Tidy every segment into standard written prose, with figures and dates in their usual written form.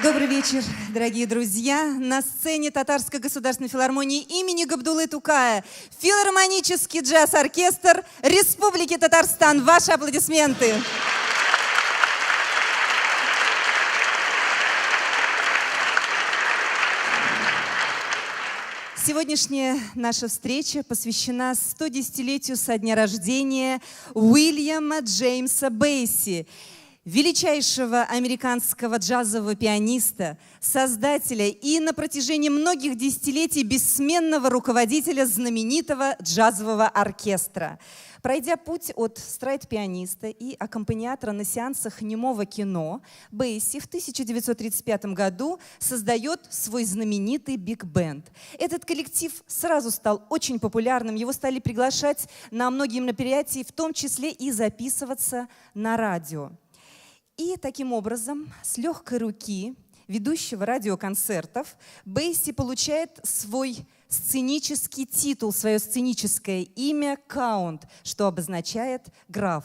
Добрый вечер, дорогие друзья. На сцене Татарской государственной филармонии имени Габдуллы Тукая филармонический джаз-оркестр Республики Татарстан. Ваши аплодисменты. Сегодняшняя наша встреча посвящена 110-летию со дня рождения Уильяма Джеймса Бейси, величайшего американского джазового пианиста, создателя и на протяжении многих десятилетий бессменного руководителя знаменитого джазового оркестра. Пройдя путь от страйт-пианиста и аккомпаниатора на сеансах немого кино, Бейси в 1935 году создает свой знаменитый биг-бенд. Этот коллектив сразу стал очень популярным, его стали приглашать на многие мероприятия, в том числе и записываться на радио. И таким образом, с легкой руки ведущего радиоконцертов, Бейси получает свой сценический титул, свое сценическое имя «Каунт», что обозначает «граф».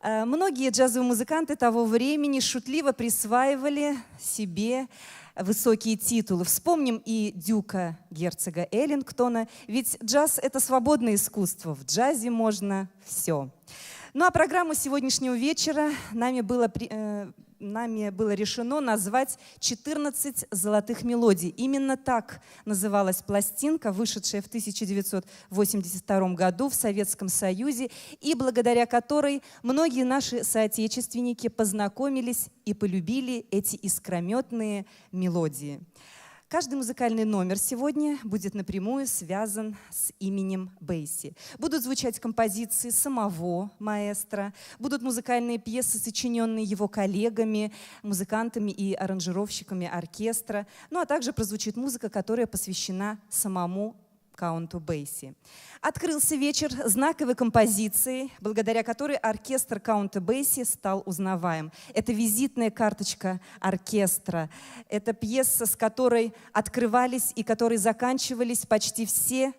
Многие джазовые музыканты того времени шутливо присваивали себе высокие титулы. Вспомним и дюка герцога Эллингтона, ведь джаз — это свободное искусство, в джазе можно все. Ну а программу сегодняшнего вечера нами было решено назвать «14 золотых мелодий». Именно так называлась пластинка, вышедшая в 1982 году в Советском Союзе, и благодаря которой многие наши соотечественники познакомились и полюбили эти искрометные мелодии. Каждый музыкальный номер сегодня будет напрямую связан с именем Бейси. Будут звучать композиции самого маэстро, будут музыкальные пьесы, сочиненные его коллегами, музыкантами и аранжировщиками оркестра, ну а также прозвучит музыка, которая посвящена самому Каунту Бейси. Открылся вечер знаковой композицией, благодаря которой оркестр Каунта Бейси стал узнаваем. Это визитная карточка оркестра. Это пьеса, с которой открывались и которой заканчивались почти все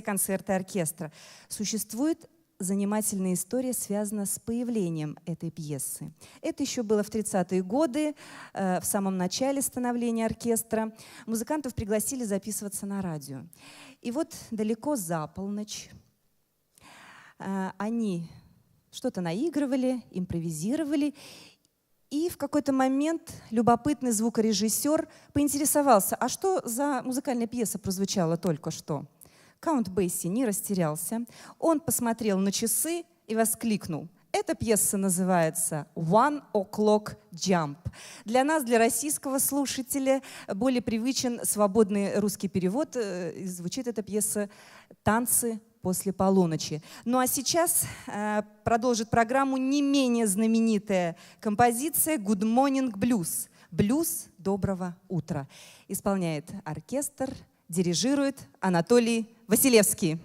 концерты оркестра. Существует занимательная история связана с появлением этой пьесы. Это еще было в 30-е годы, в самом начале становления оркестра. Музыкантов пригласили записываться на радио. И вот далеко за полночь они что-то наигрывали, импровизировали, и в какой-то момент любопытный звукорежиссер поинтересовался, а что за музыкальная пьеса прозвучала только что? Каунт Бейси не растерялся. Он посмотрел на часы и воскликнул. Эта пьеса называется «One O'Clock Jump». Для нас, для российского слушателя, более привычен свободный русский перевод. Звучит эта пьеса «Танцы после полуночи». Ну а сейчас продолжит программу не менее знаменитая композиция «Good Morning Blues». «Блюз доброго утра». Исполняет оркестр, дирижирует Анатолий Василевский.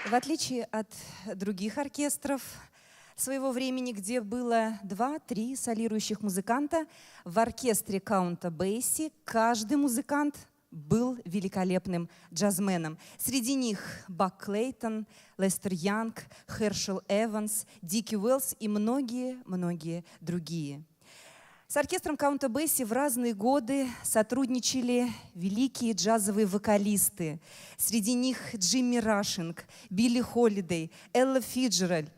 В отличие от других оркестров своего времени, где было 2-3 солирующих музыканта, в оркестре Каунта Бейси каждый музыкант был великолепным джазменом. Среди них Бак Клейтон, Лестер Янг, Хершел Эванс, Дики Уэллс и многие-многие другие. С оркестром Каунта Бейси в разные годы сотрудничали великие джазовые вокалисты. Среди них Джимми Рашинг, Билли Холидей, Элла Фиджеральд,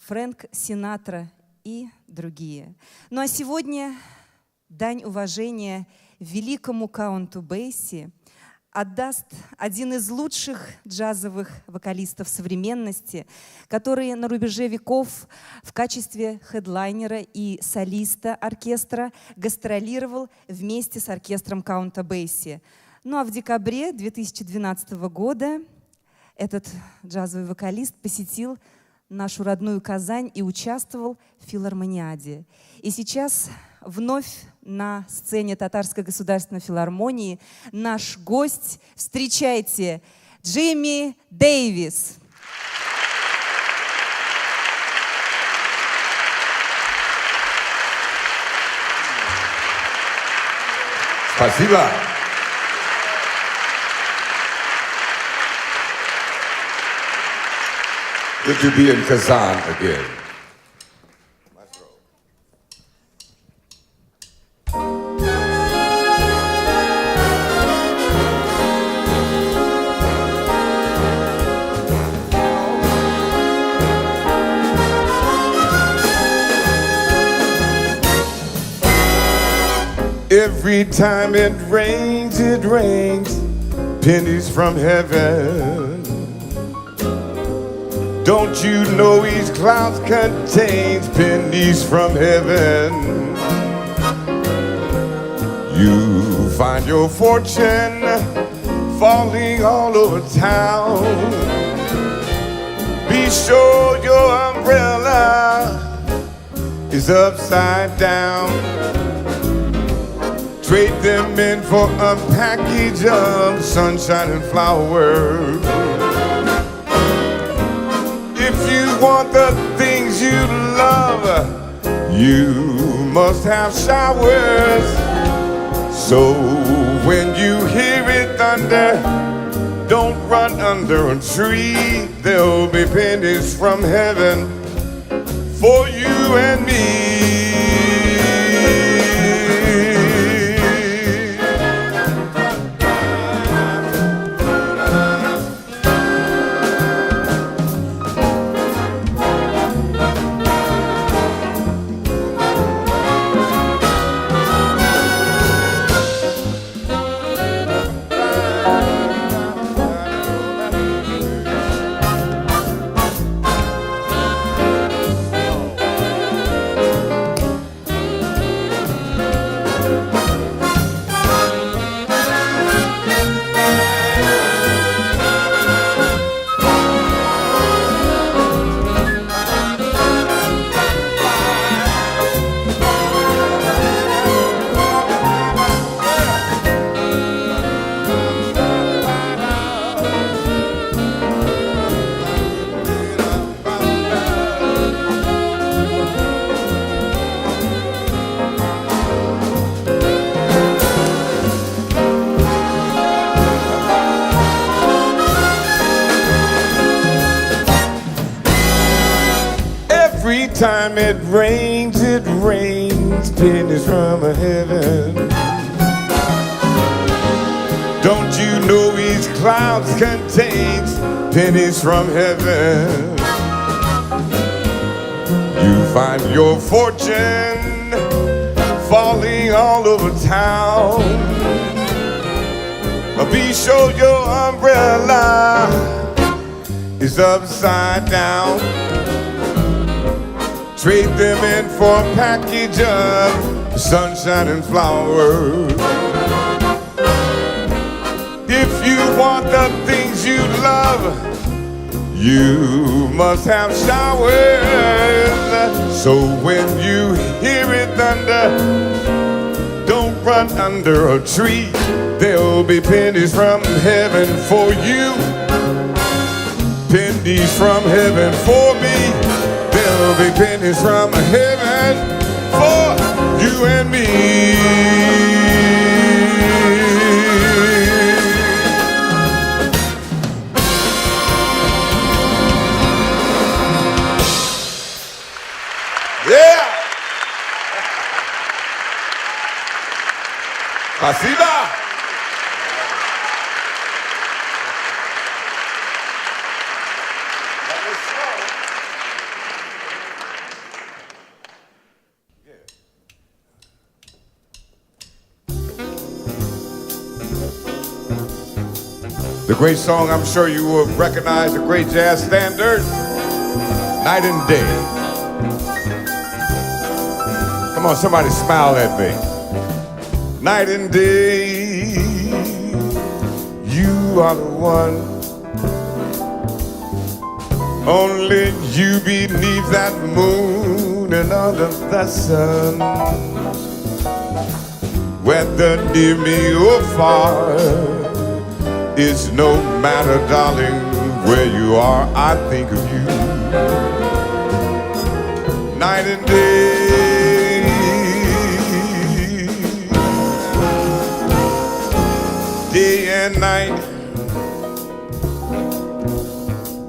Фрэнк Синатра и другие. Ну а сегодня дань уважения великому Каунту Бейси отдаст один из лучших джазовых вокалистов современности, который на рубеже веков в качестве хедлайнера и солиста оркестра гастролировал вместе с оркестром Каунта Бейси. Ну а в декабре 2012 года этот джазовый вокалист посетил нашу родную Казань и участвовал в филармониаде. И сейчас вновь на сцене Татарской государственной филармонии наш гость. Встречайте, Джимми Дэвис. Спасибо. Good to be in Kazan again. Every time it rains, pennies from heaven. Don't you know each cloud contains pennies from heaven? You find your fortune falling all over town. Be sure your umbrella is upside down. Trade them in for a package of sunshine and flowers. If you want the things you love, you must have showers. So when you hear it thunder, don't run under a tree. There'll be pennies from heaven for you and me. Every time it rains, pennies from heaven. Don't you know each cloud contains pennies from heaven? You find your fortune falling all over town. Be sure your umbrella is upside down. Trade them in for a package of sunshine and flowers. If you want the things you love, you must have showers. So when you hear it thunder, don't run under a tree. There'll be pennies from heaven for you. Pennies pennies from heaven for me. There'll be pennies from heaven for you and me. Yeah! Spasiba! The great song I'm sure you will recognize, the great jazz standard, Night and Day. Come on, somebody smile at me. Night and day, you are the one. Only you beneath that moon and under that sun. Whether near me or far, it's no matter, darling, where you are, I think of you. Night and day, day and night.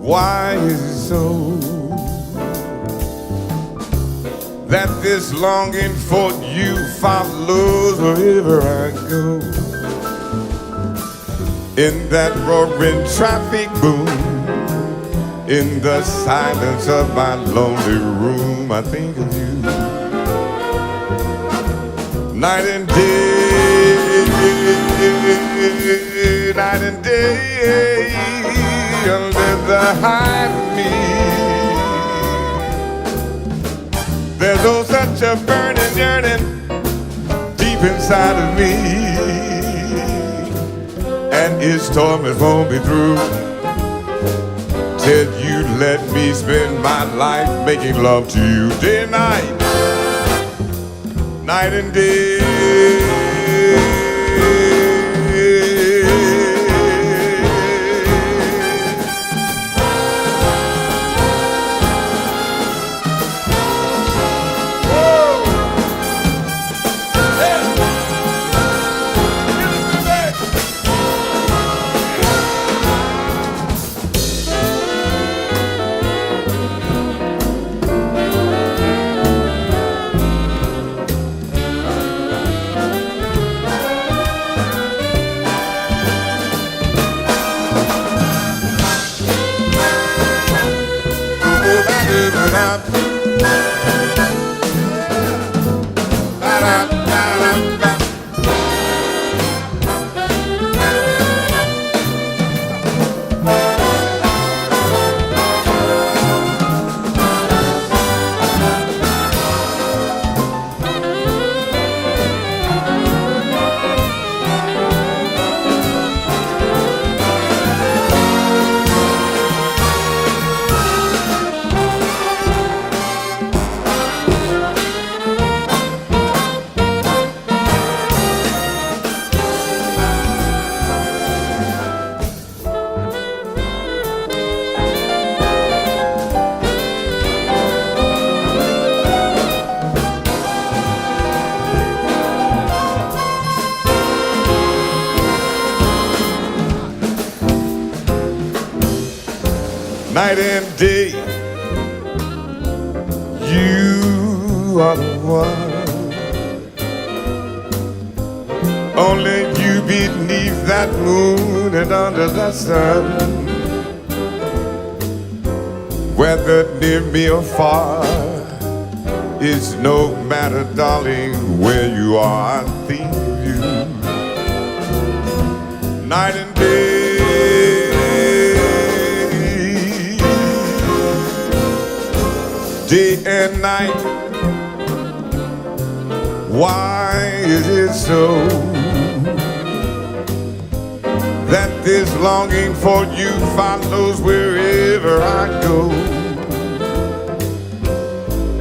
Why is it so that this longing for you follows wherever I go? In that roaring traffic boom, in the silence of my lonely room, I think of you. Night and day, night and day, under the high me. There's oh such a burning yearning deep inside of me. And its torment won't be through till you let me spend my life making love to you day and night, night and day. Night and day, you are the one. Only you beneath that moon and under the sun. Whether near me or far, it's no matter, darling, where you are, I think of you. Night and day, day and night. Why is it so that this longing for you follows wherever I go?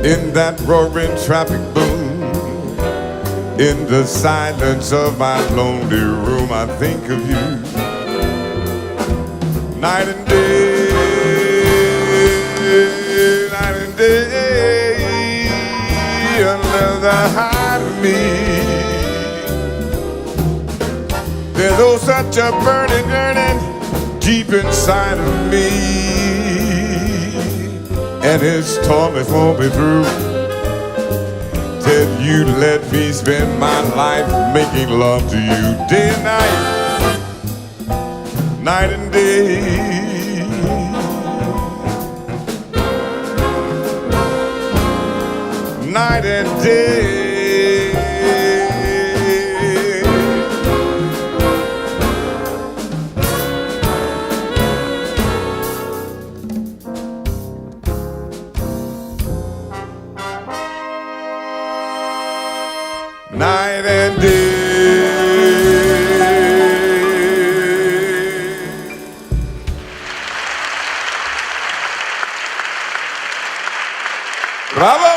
In that roaring traffic boom, in the silence of my lonely room, I think of you. Night and day, day under the hide of me. There's oh such a burning, burning deep inside of me, and his torment won't be through till you let me spend my life making love to you day and night, night and day. Night and day. Night and day. Bravo!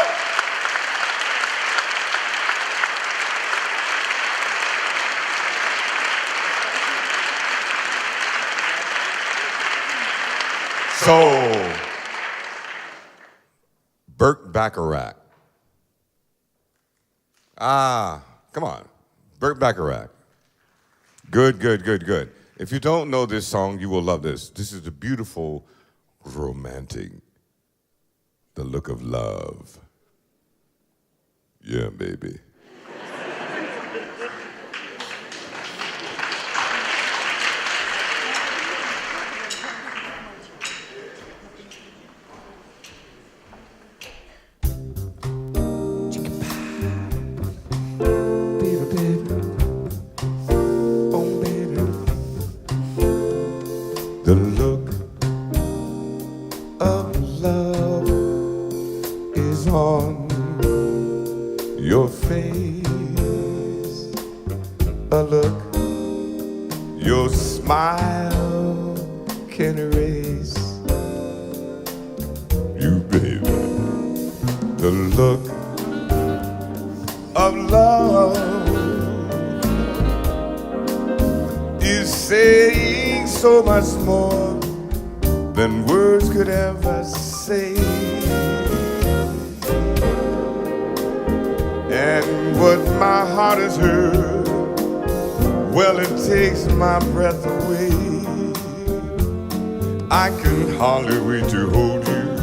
So, Burt Bacharach. Come on. Burt Bacharach. Good, good, good, good. If you don't know this song, you will love this. This is the beautiful, romantic, the look of love. Yeah, baby. The look of love is on your face. A look your smile can erase. You, baby. The look of love is saying so much more than words could ever say. And what my heart has heard, well, it takes my breath away. I can hardly wait to hold you,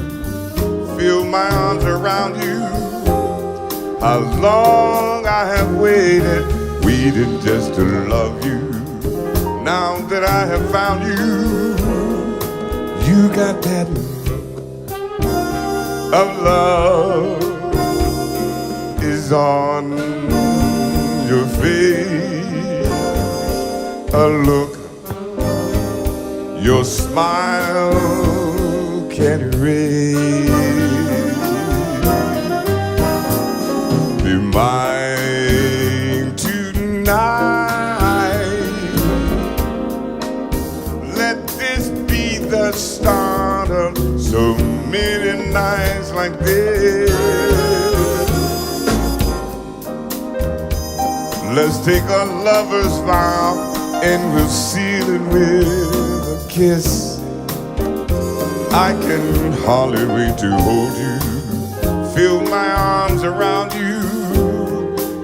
feel my arms around you. How long I have waited just to love you. Now that I have found you, you got that look of love is on your face. A look your smile can erase. Be mine tonight. Let this be the start of so many nights like this. Let's take a lover's vow and we'll seal it with a kiss. I can hardly wait to hold you, feel my arms around you.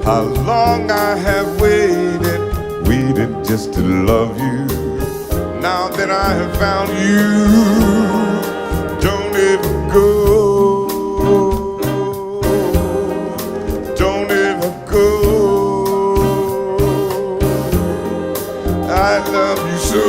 How long I have waited just to love you. Now that I have found you, don't ever go, don't ever go. I love you so.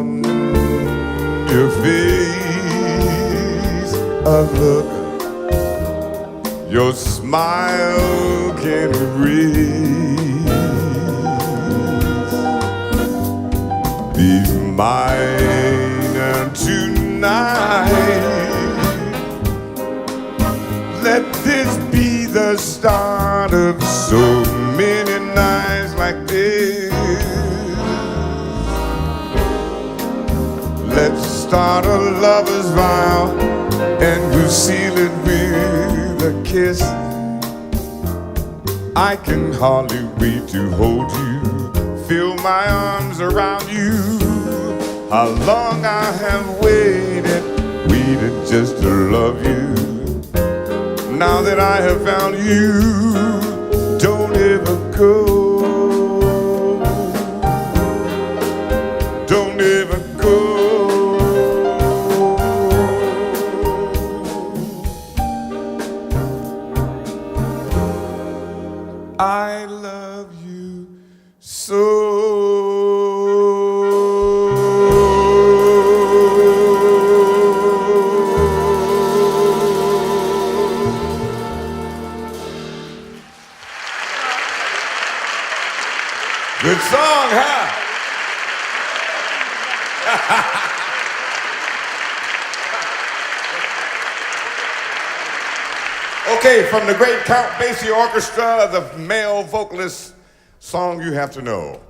on your face a look your smile can erase. Be mine tonight. Let this be the start of so many nights like this. Let's start a lover's vow, and we'll seal it with a kiss. I can hardly wait to hold you, feel my arms around you. How long I have waited just to love you. Now that I have found you, don't ever go. Don't ever go. I love you so. Good song, huh? Okay, from the great Count Basie Orchestra, the male vocalist, song you have to know.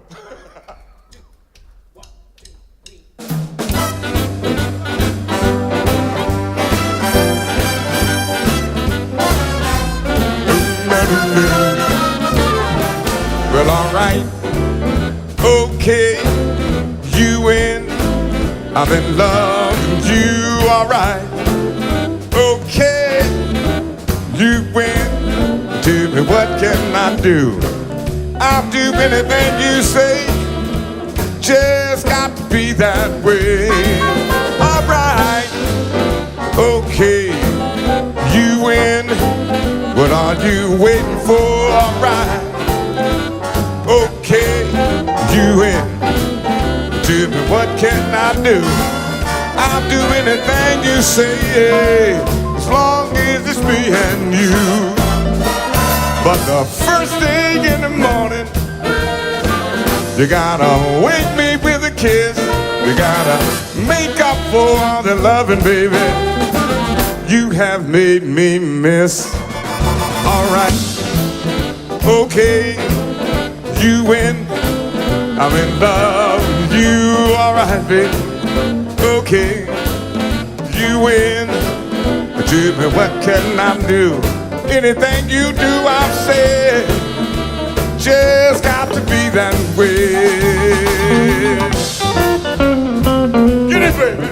Well, all right. Okay, you win. I'm in love with you, all right. Okay, you win. Tell me what can I do? I'll do anything you say. Just got to be that way. All right. Okay, you win. What are you waiting for? All right. Okay, you win. Tell me what can I do? I'll do anything you say, as long as it's me and you. But the first thing in the morning, you gotta wake me with a kiss. You gotta make up for all the loving, baby, you have made me miss. All right, okay, you win. I'm in love with you, all right, baby. Okay, you win. Tell me what can I do? Anything you do, I've said. Just got to be that way. Get it, baby.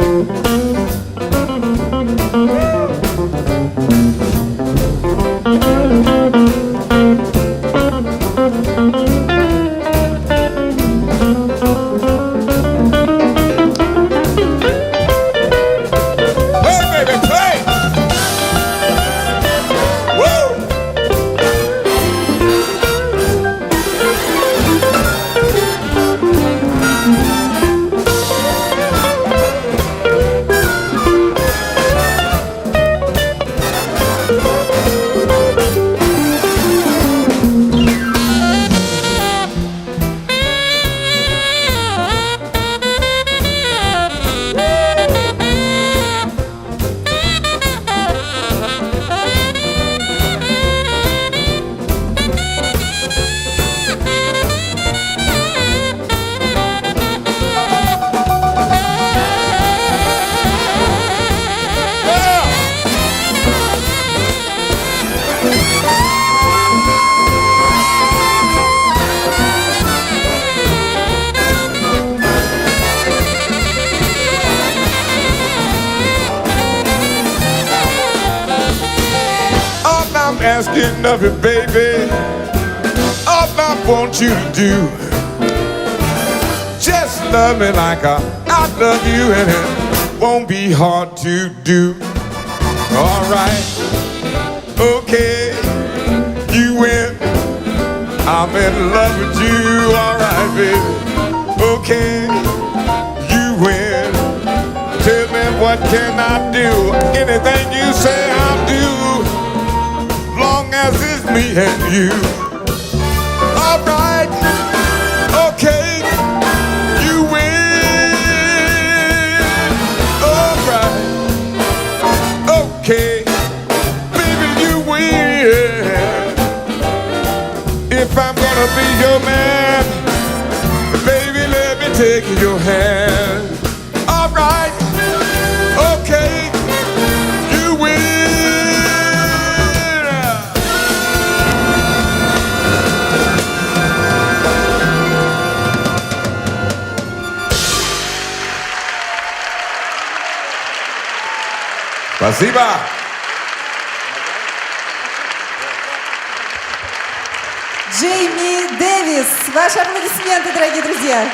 Asking of you, baby, all I want you to do, just love me like I love you, and it won't be hard to do. All right, okay, you win. I'm in love with you, all right, baby. Okay, you win. what can I do? Anything you say I'll do, long as it's me and you. All right, okay, you win. All right, okay, baby, you win. If I'm gonna be your man, baby, let me take your hand. All right, okay, you win. Спасибо. Джейми Дэвис. Ваши аплодисменты, дорогие друзья.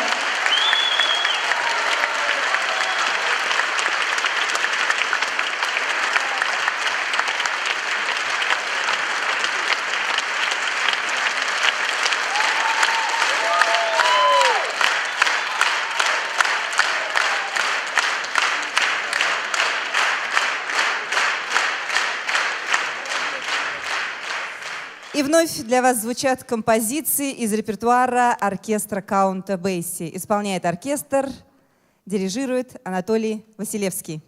И вновь для вас звучат композиции из репертуара оркестра Каунта Бейси. Исполняет оркестр, дирижирует Анатолий Василевский.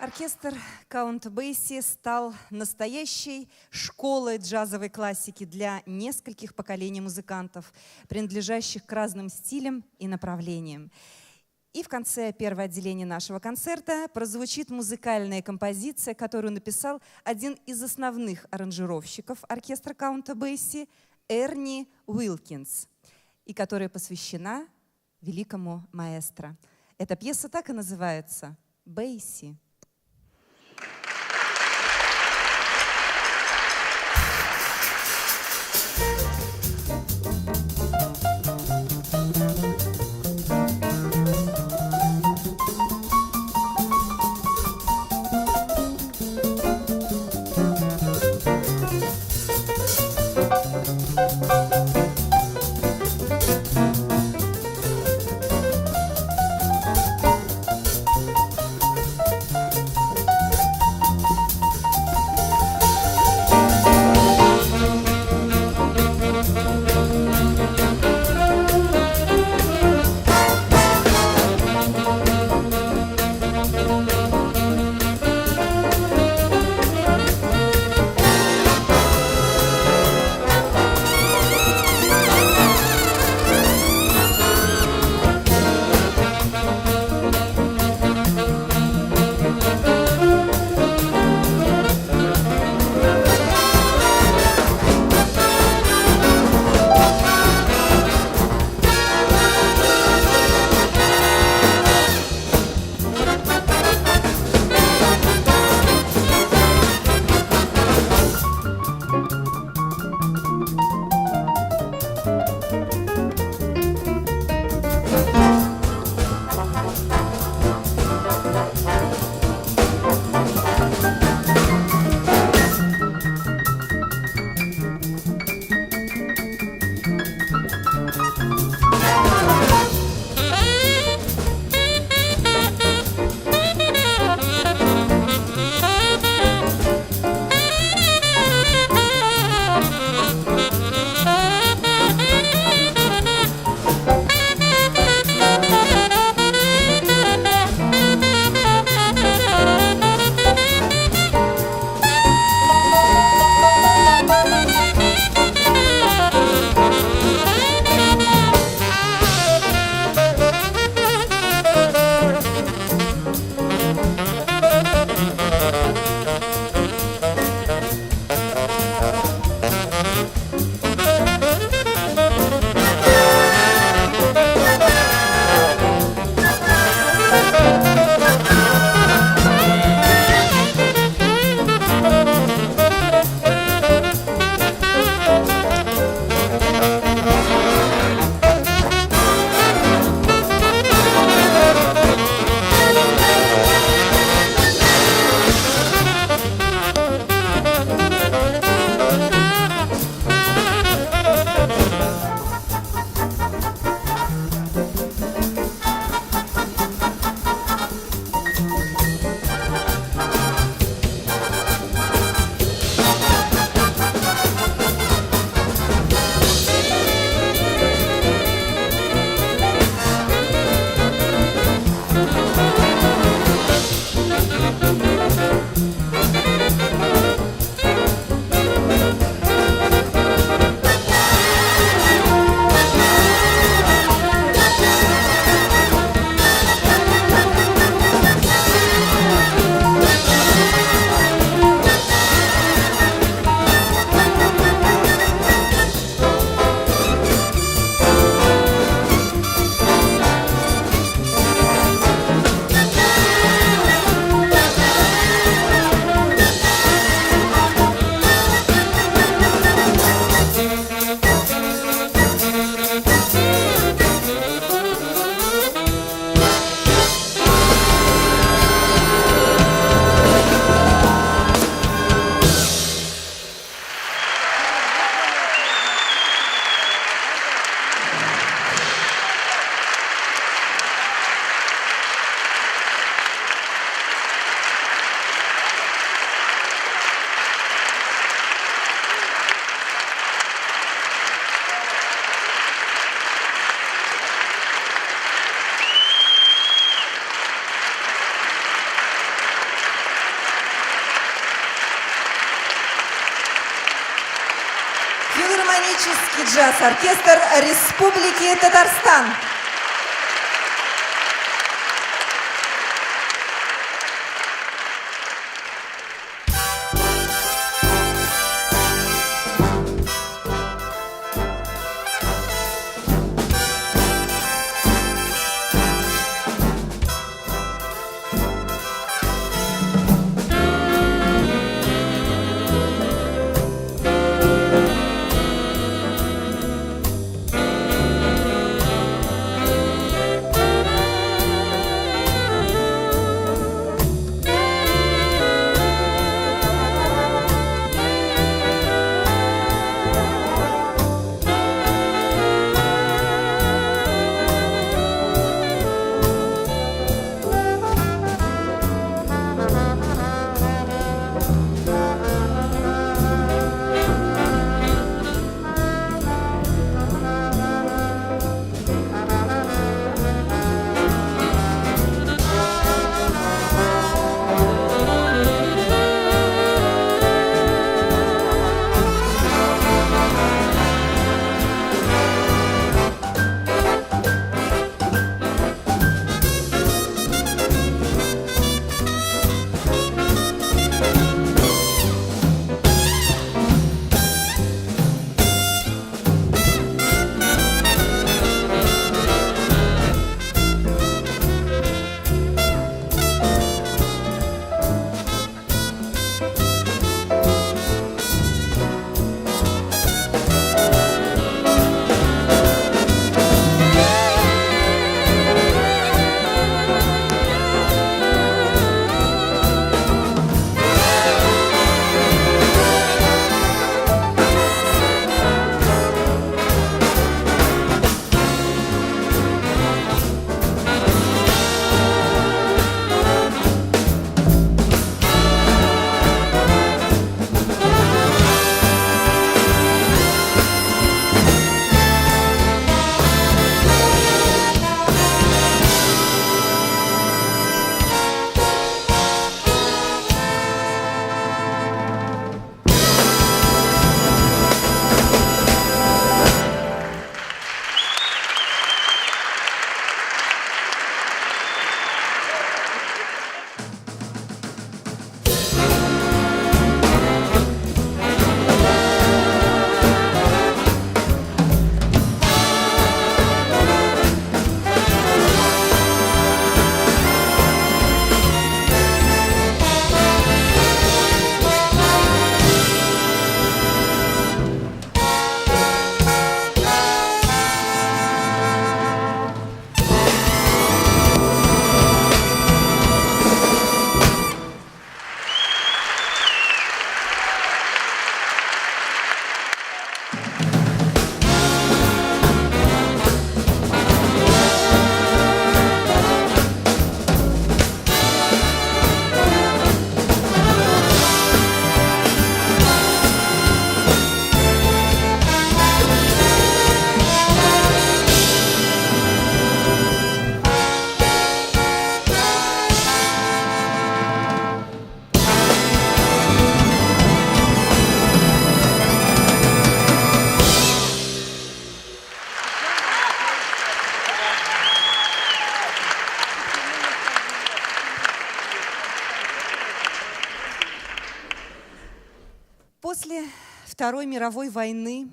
Оркестр Count Basie стал настоящей школой джазовой классики для нескольких поколений музыкантов, принадлежащих к разным стилям и направлениям. И в конце первого отделения нашего концерта прозвучит музыкальная композиция, которую написал один из основных аранжировщиков оркестра Count Basie Эрни Уилкинс, и которая посвящена великому маэстро. Эта пьеса так и называется «Бейси». Симфонический джаз-оркестр Республики Татарстан. После Второй мировой войны,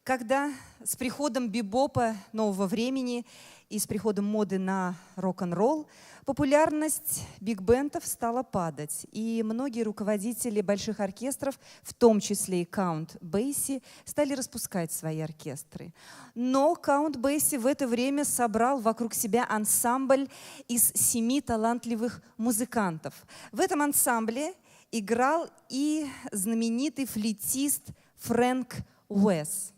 когда с приходом бибопа нового времени и с приходом моды на рок-н-ролл, популярность биг-бендов стала падать, и многие руководители больших оркестров, в том числе и Count Basie, стали распускать свои оркестры. Но Count Basie в это время собрал вокруг себя ансамбль из 7 талантливых музыкантов. В этом ансамбле играл и знаменитый флейтист Фрэнк Уэс.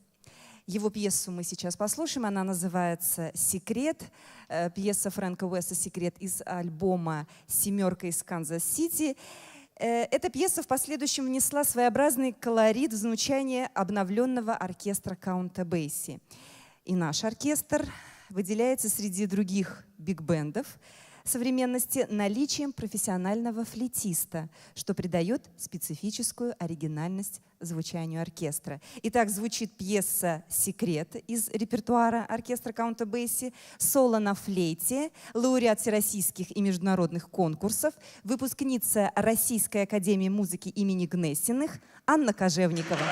Его пьесу мы сейчас послушаем, она называется «Секрет». Пьеса Фрэнка Уэса «Секрет» из альбома «Семерка из Канзас-Сити». Эта пьеса в последующем внесла своеобразный колорит в звучание обновленного оркестра Каунта Бейси. И наш оркестр выделяется среди других биг-бендов современности наличием профессионального флейтиста, что придает специфическую оригинальность звучанию оркестра. Итак, звучит пьеса «Секрет» из репертуара оркестра Каунта Бейси, соло на флейте, лауреат всероссийских и международных конкурсов, выпускница Российской академии музыки имени Гнессиных Анна Кожевникова.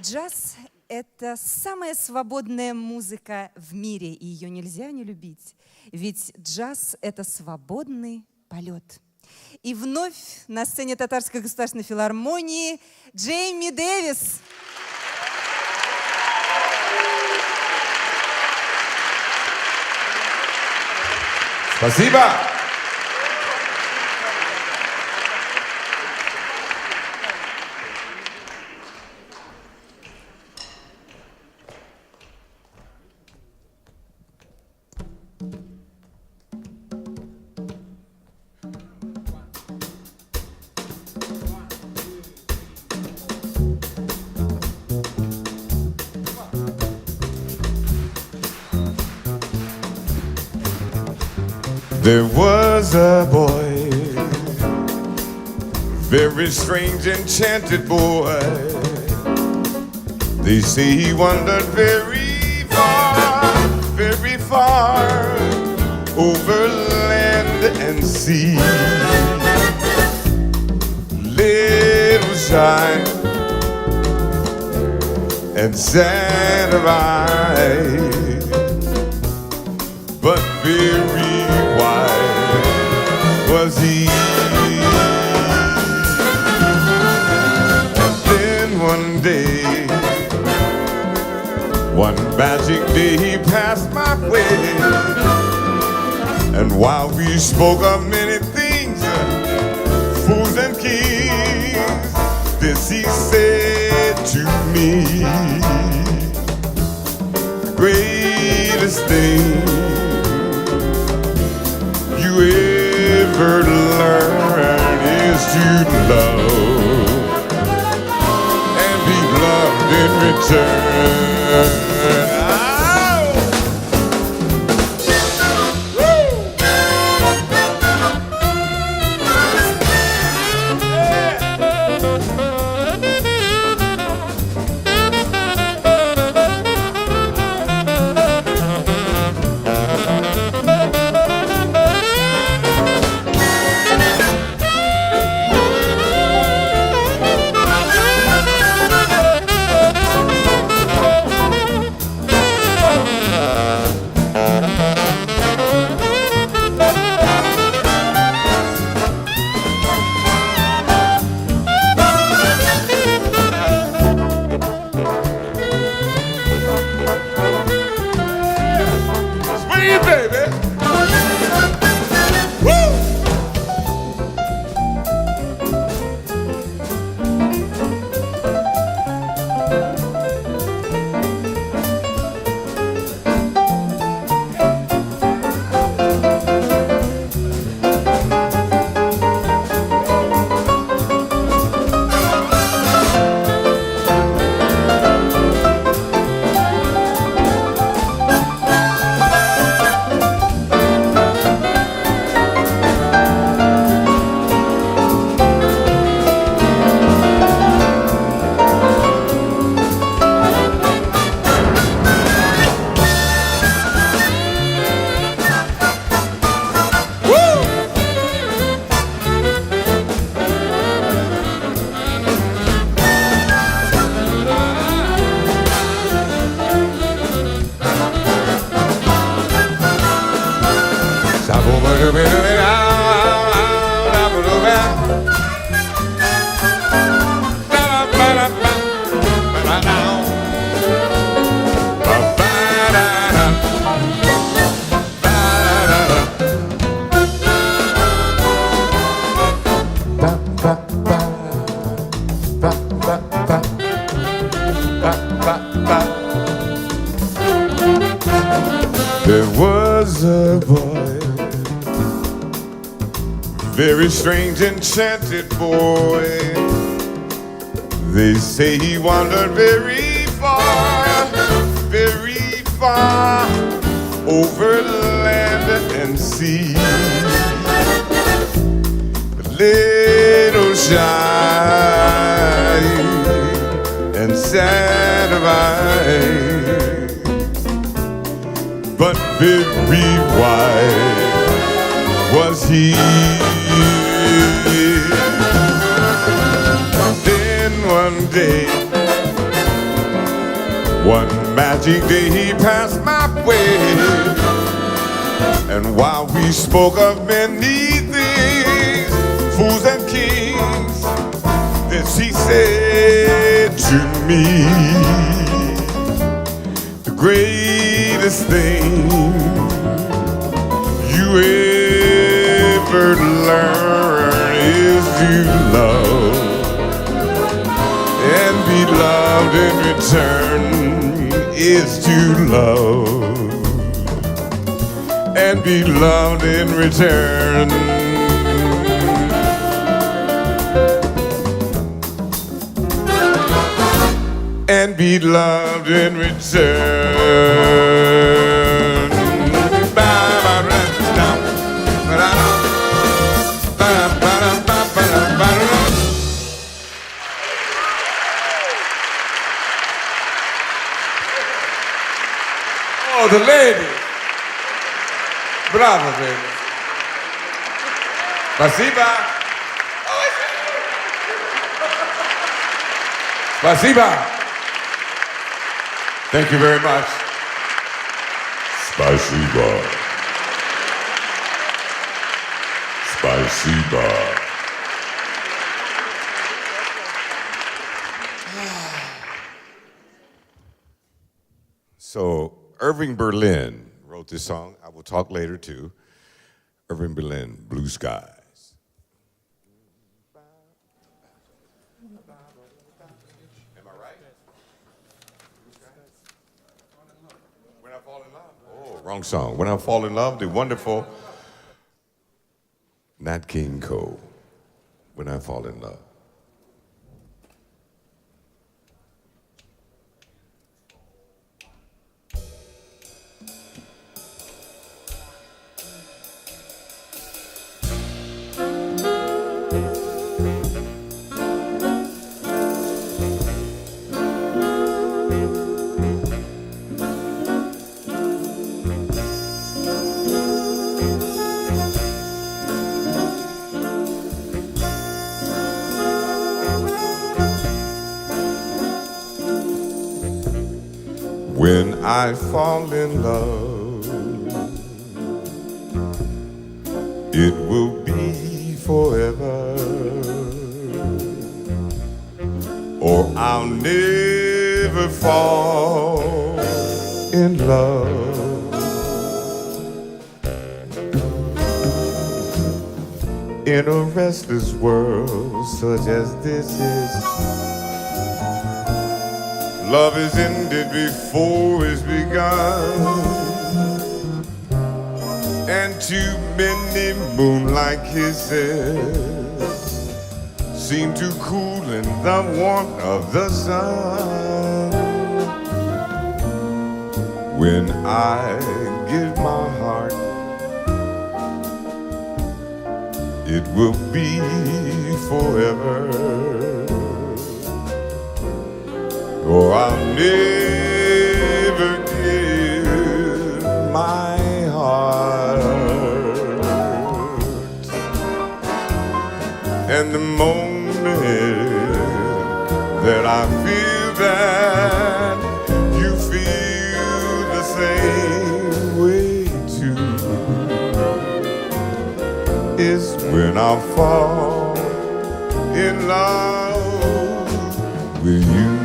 Джаз — это самая свободная музыка в мире, и ее нельзя не любить. Ведь джаз — это свободный полет. И вновь на сцене Татарской государственной филармонии Джейми Дэвис. Спасибо! There was a boy, very strange, enchanted boy. They say he wandered very far, over land and sea. Little shy and sad of eye, but very was he. And then one day, one magic day, he passed my way. And while we spoke of many things, fools and kings, this he said to me: the greatest thing you ever learn is to love and be loved in return. There was a boy, very strange, enchanted boy. They say he wandered very far, over land and sea. A little shy and sad of eye, but very wise was he. Then one day, one magic day, he passed my way. And while we spoke of many things, and kings. Then she said to me, the greatest thing you ever learn is to love, and be loved in return is to love, and be loved in return. And be loved in return. Oh, the lady. Bravo, baby. Спасибо. Спасибо. Thank you very much. Спасибо. Спасибо. So, Irving Berlin wrote this song. I will talk later too. Irving Berlin, Blue Skies. Am I right? When I Fall in Love. Oh, wrong song. When I Fall in Love, the wonderful Nat King Cole. When I Fall in Love. When I fall in love, it will be forever, or I'll never fall in love. In a restless world such as this is, love is ended before it's begun, and too many moonlight kisses seem to cool in the warmth of the sun. When I give my heart, it will be forever, or I'll never give my heart. And the moment that I feel that you feel the same way too, is when I fall in love with you.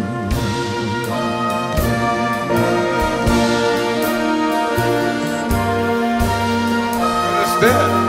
Understand?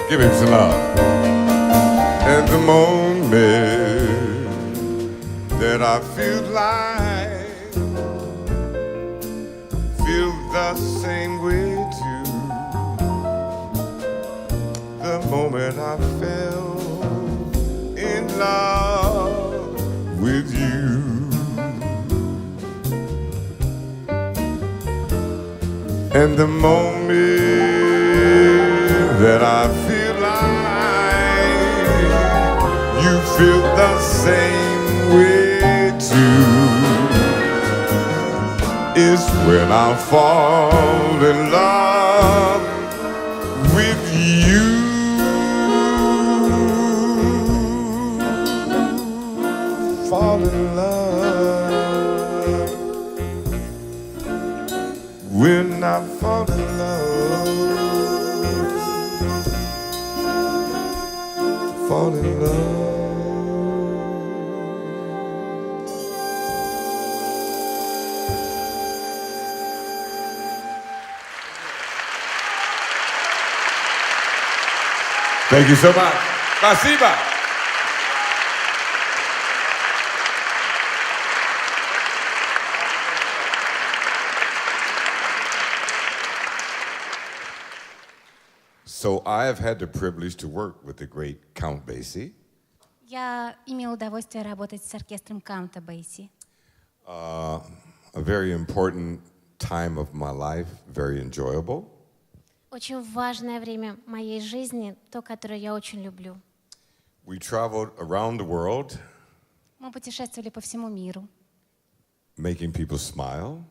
Give him some love. And the moment that I feel the same way too. The moment I fell in love with you. And the moment that I feel like you feel the same way too is when I fall in love with you. Fall in love when I fall in love. Fall in love. Thank you so much. Спасибо. So I have had the privilege to work with the great Count Basie. Я имел удовольствие работать с оркестром Каунта Бейси. A very important time of my life, very enjoyable. Очень важное время моей жизни, то, которое я очень люблю. We traveled around the world, Мы путешествовали по всему миру. making people smile,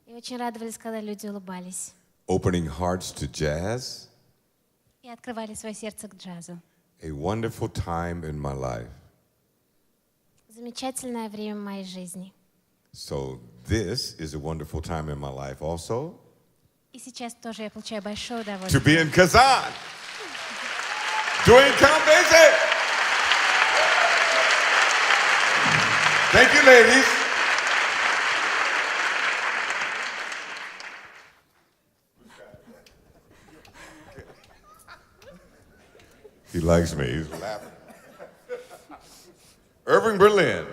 И очень радовались, когда люди улыбались. opening hearts to jazz. И открывали свое сердце к джазу. A wonderful time in my life. Замечательное время моей жизни. So this is a wonderful time in my life also. И сейчас тоже я получаю большое To удовольствие. be in Kazan, doing Count Basie. Thank you, ladies. He likes me. He's laughing. Irving Berlin.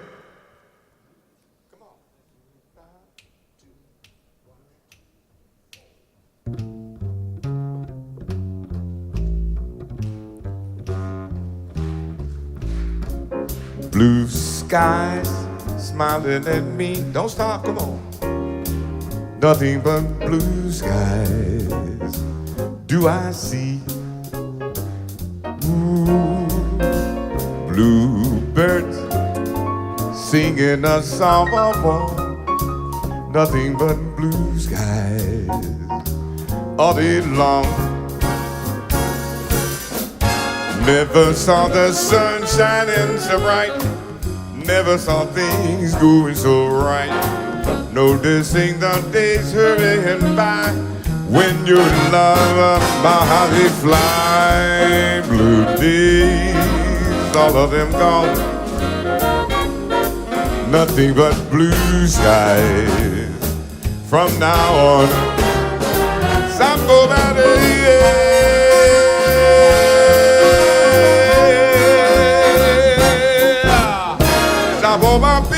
Blue skies smiling at me. Don't stop, come on. Nothing but blue skies do I see. Ooh, bluebirds singing a song of war. Nothing but blue skies all day long. Never saw the sun shining so bright. Never saw things going so right. Noticing the days hurrying by. When you're in love, about how they fly. Blue days, all of them gone. Nothing but blue skies from now on. Sambo Valley, Sambo Valley.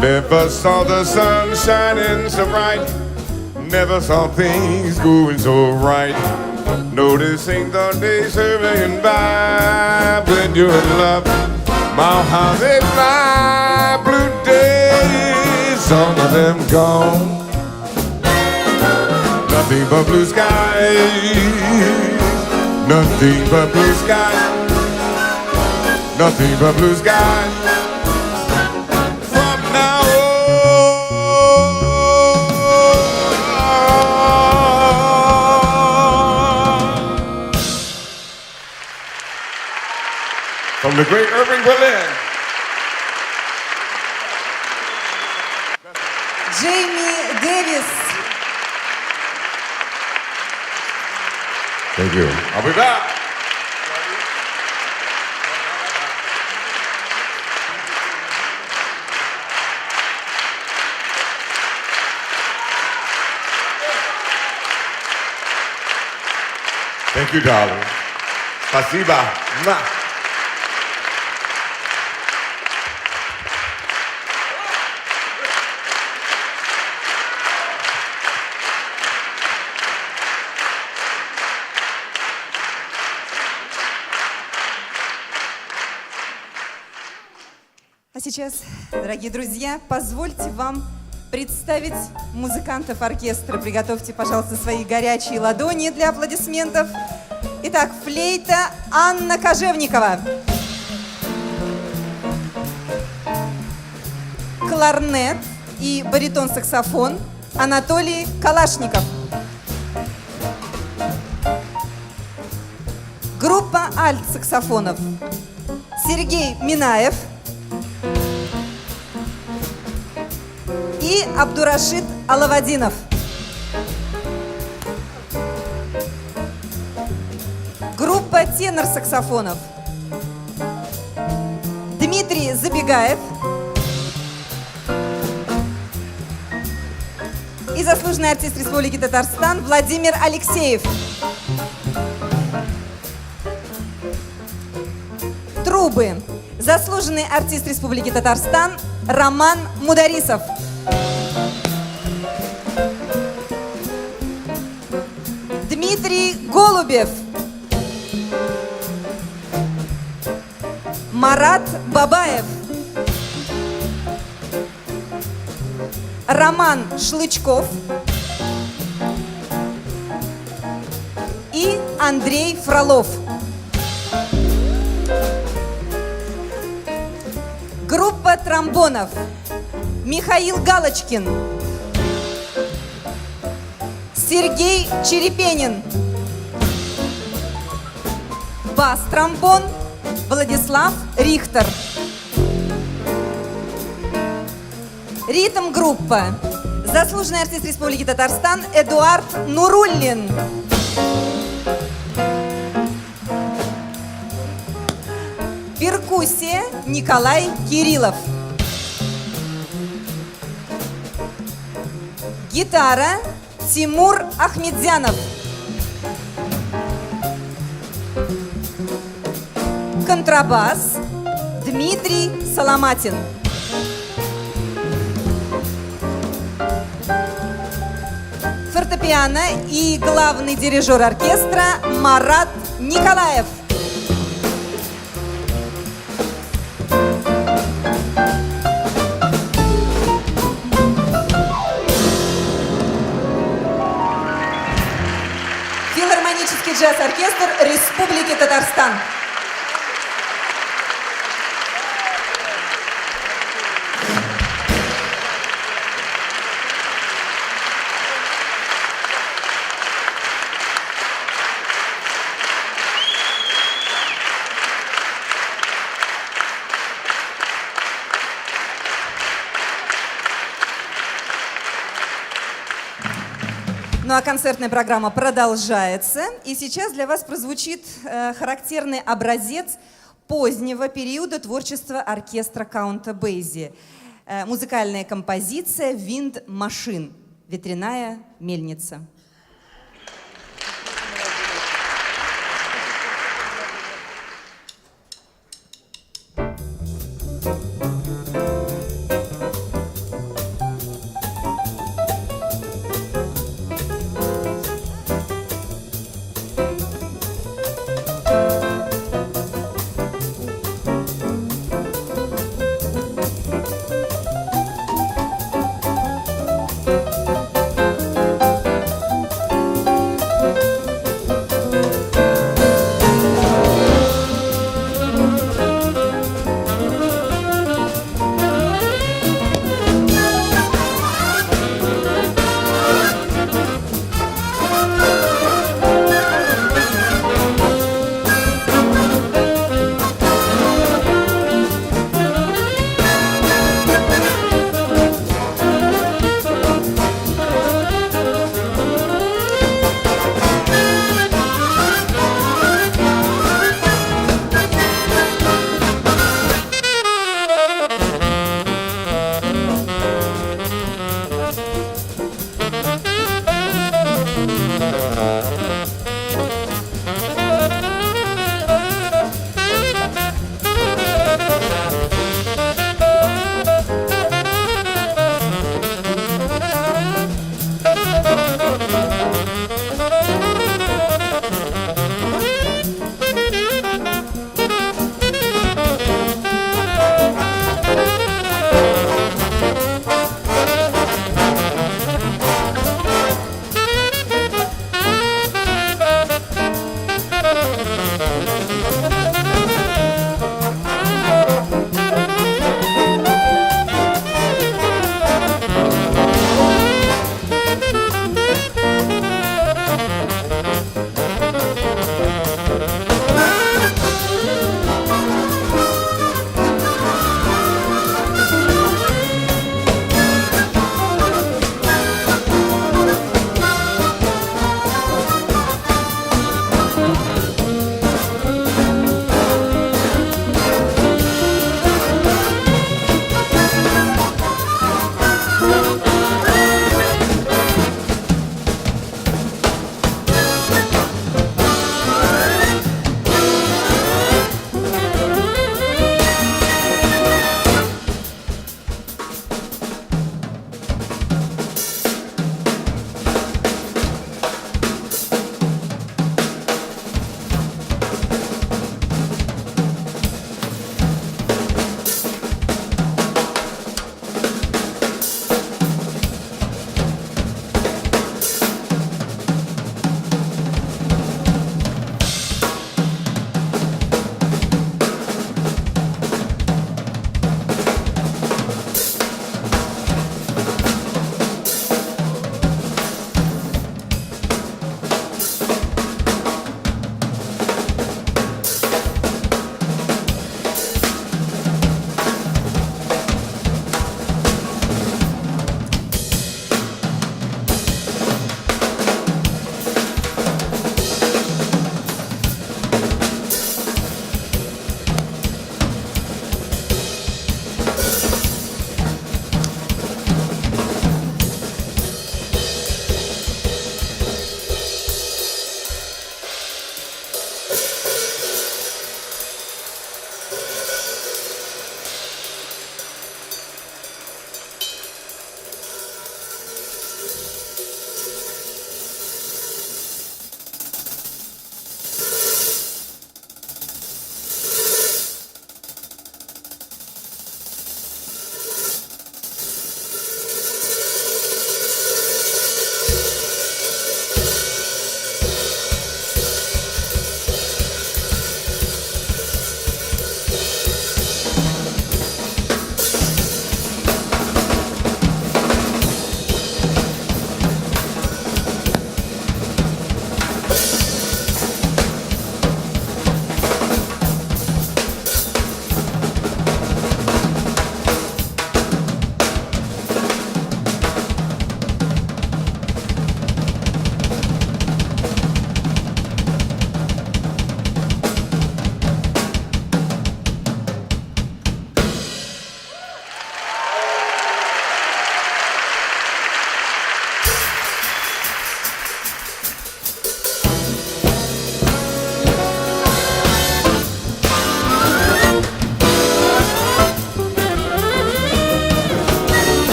Never saw the sun shining so bright. Never saw things going so right. Noticing the days hurrying by. When you're in love, my how they fly. Blue days, some of them gone. Nothing but blue skies. Nothing but blue skies. Nothing but blue skies. From now on. From the great Irving Berlin. Джейми Дэвис. Thank you. I'll be back. Thank you, darling. Спасибо. Mwah. А сейчас, дорогие друзья, позвольте вам представить музыкантов оркестра. Приготовьте, пожалуйста, свои горячие ладони для аплодисментов. Итак, флейта Анна Кожевникова. Кларнет и баритон-саксофон Анатолий Калашников. Группа альт-саксофонов Сергей Минаев и Абдурашид Алавадинов. Группа тенор-саксофонов Дмитрий Забегаев и заслуженный артист Республики Татарстан Владимир Алексеев. Трубы. Заслуженный артист Республики Татарстан Роман Мударисов. Дмитрий Голубев. Марат Бабаев. Роман Шлычков и Андрей Фролов. Группа тромбонов Михаил Галочкин, Сергей Черепенин. Бас-тромбон Владислав Рихтер. Ритм-группа. Заслуженный артист Республики Татарстан Эдуард Нуруллин. Перкуссия Николай Кириллов. Гитара Тимур Ахмедзянов. Контрабас Дмитрий Соломатин. Фортепиано и главный дирижер оркестра Марат Николаев. Филармонический джаз-оркестр Республики Татарстан. Ну а концертная программа продолжается. И сейчас для вас прозвучит характерный образец позднего периода творчества оркестра Каунта Бейзи. Музыкальная композиция «Wind Machine» — «Ветряная мельница».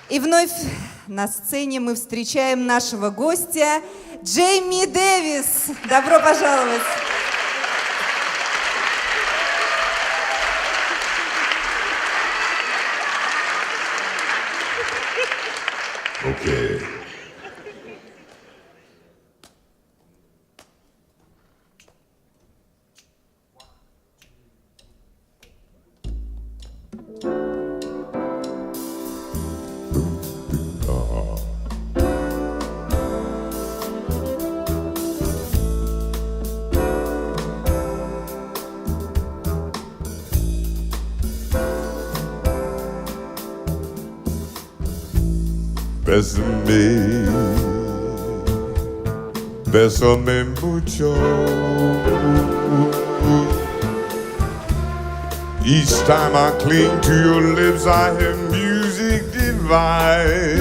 И вновь на сцене мы встречаем нашего гостя Джейми Дэвис. Добро пожаловать! Okay. Bésame mucho. Each time I cling to your lips, I hear music divine.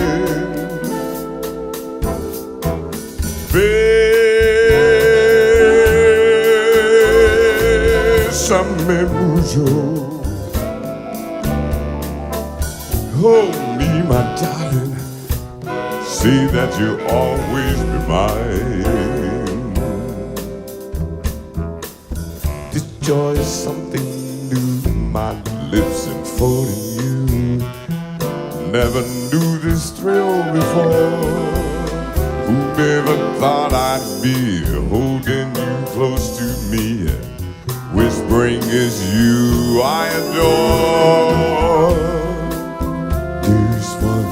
Bésame mucho. Hold me, my darling. Say that you'll always be mine. This joy is something new. My lips enfolding you. Never knew this thrill before. Who never thought I'd be holding you close to me, whispering is you I adore. Dearest one,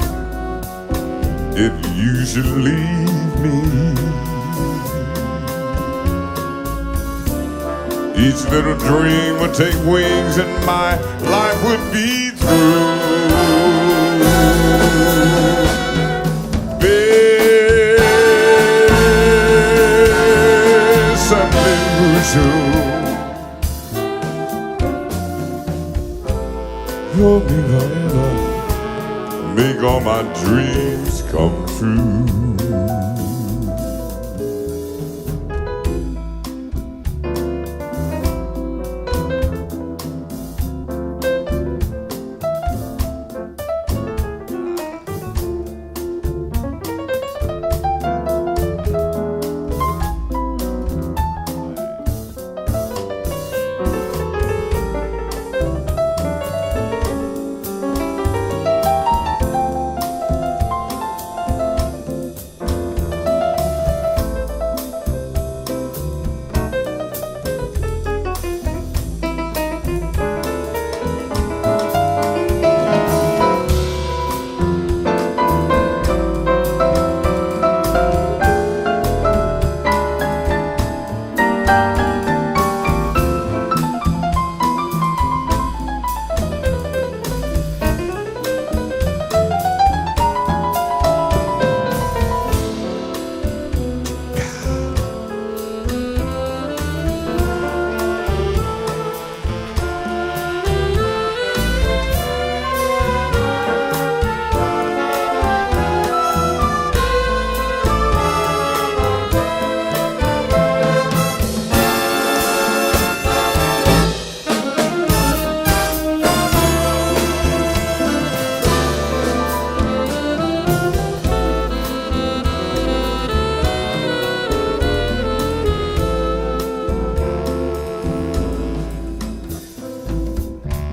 if you should leave me, each little dream would take wings and my life would be through. Bésame mucho. Hold me forever. Make all my dreams come true.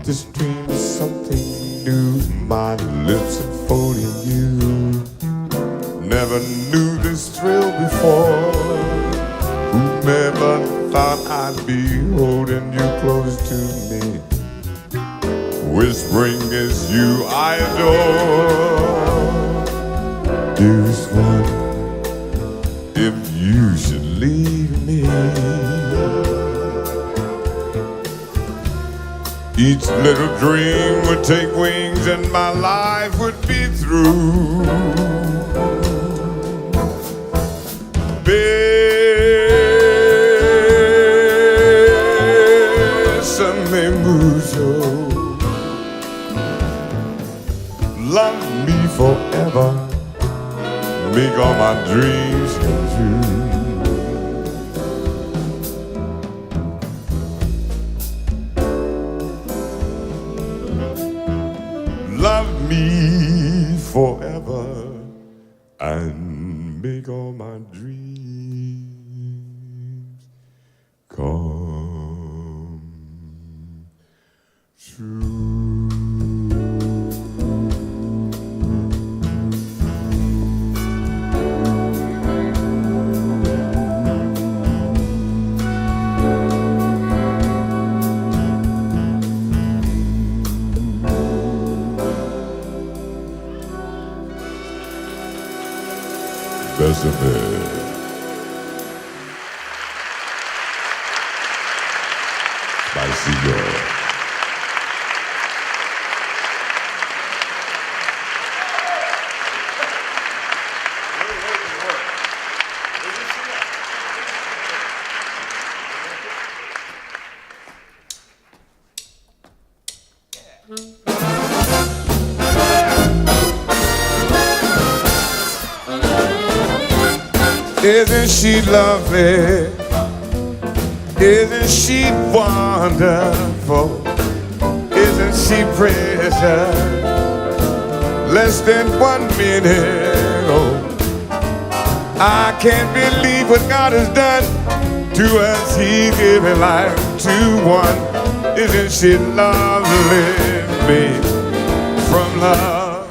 This dream is something new. My lips enfolding you. Never knew this thrill before. Who never thought I'd be holding you close to me, whispering is you I adore. Dearest one, if you should leave me, each little dream would take wings and my life would be through. Bésame mucho. Love me forever. Make all my dreams come true. Love me forever and make all my dreams come true. Best of it. Spicy girl. Isn't she lovely? Isn't she wonderful? Isn't she precious? Less than 1 minute old. I can't believe what God has done to us. He's given life to one. Isn't she lovely, made from love?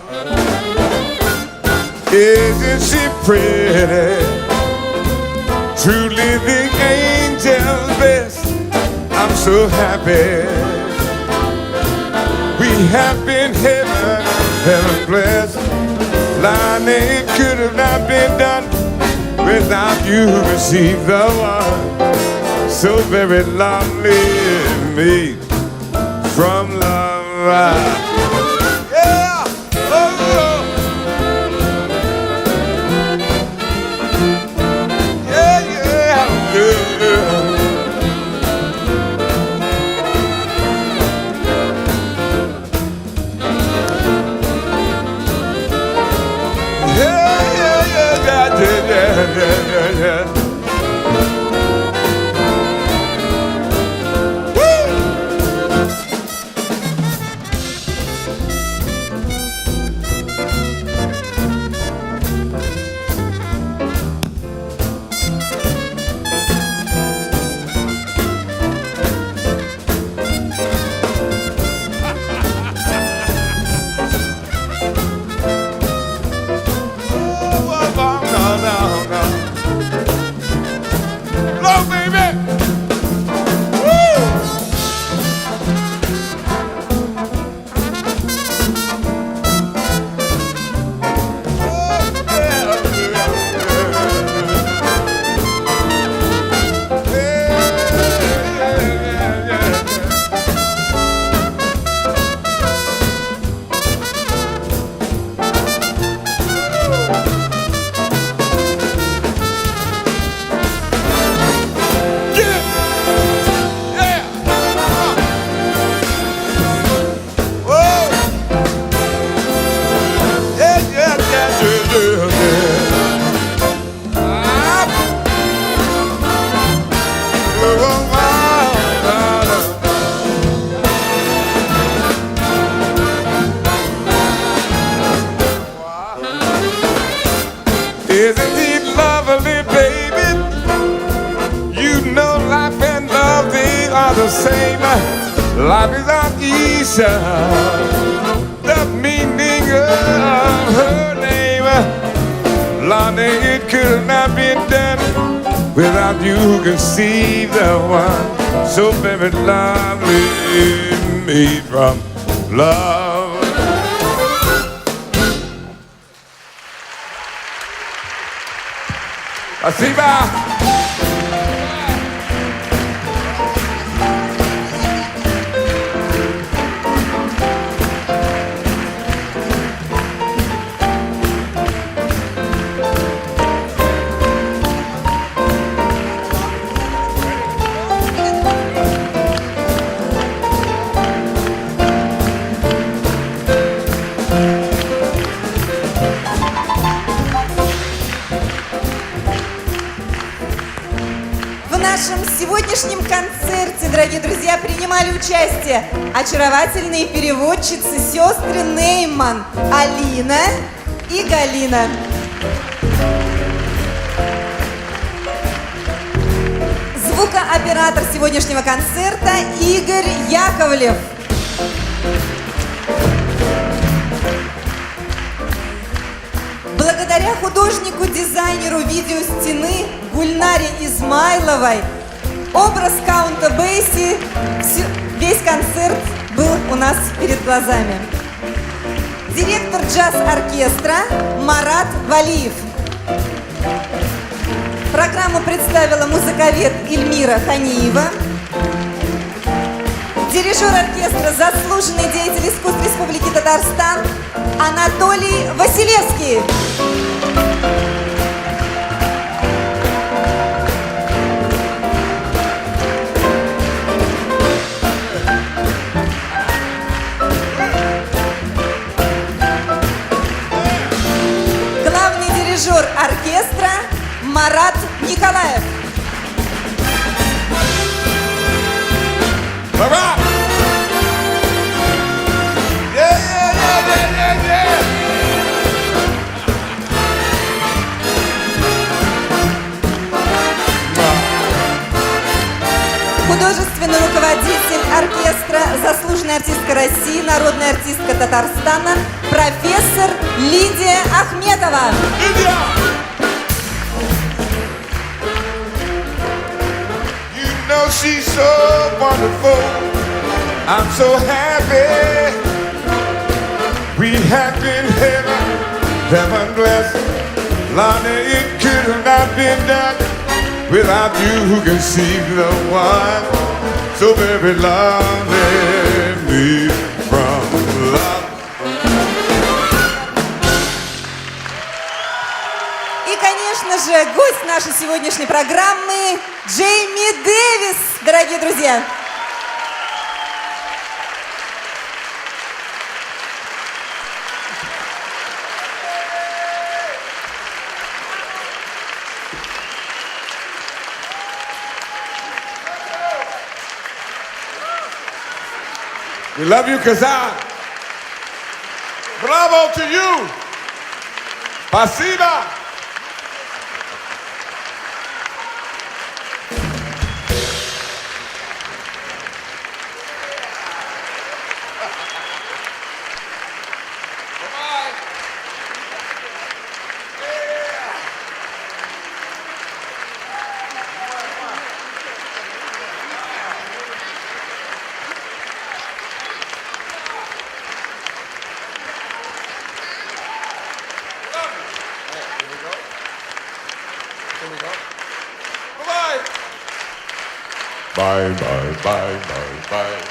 Isn't she pretty? Truly the angel's best. I'm so happy. We have been heaven blessed. Line, it could have not been done without you. Receive the one so very lovely, made from love. Yeah, oh. Yeah. Isn't it lovely, baby? You know life and love, they are the same. Life is our Isha, the meaning of her name. Lonnie, it could not be done without you who can see the one so very lovely, made from love. Asiba! сегодняшнем концерте, дорогие друзья, принимали участие очаровательные переводчицы, сестры Нейман, Алина и Галина. Звукооператор сегодняшнего концерта Игорь Яковлев. Благодаря художнику-дизайнеру видеостены Гульнаре Измайловой образ Каунта Бейси, весь концерт был у нас перед глазами. Директор джаз-оркестра Марат Валиев. Программу представила музыковед Эльмира Ханиева. Дирижер оркестра, заслуженный деятель искусств Республики Татарстан Анатолий Василевский. Главный дирижер оркестра Марат Николаев. Марат! Художественный руководитель оркестра, заслуженная артистка России, народная артистка Татарстана, профессор Лидия Ахметова. Лидия! You know she's so wonderful. I'm so happy. We have been heaven blessed. Lonnie, it could have not been done without you who can see the one so very lonely me from love. И, конечно же, гость нашей сегодняшней программы Джейми Дэвис, дорогие друзья. We love you, Kazan. Bravo to you. Spasiba. Bye, bye, bye, bye, bye.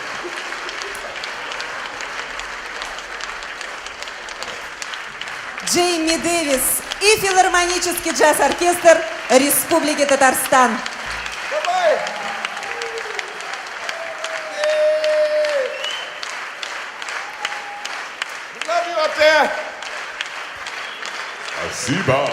Джейми Дэвис и филармонический джаз-оркестр Республики Татарстан. Bye-bye. We love you up there. Спасибо.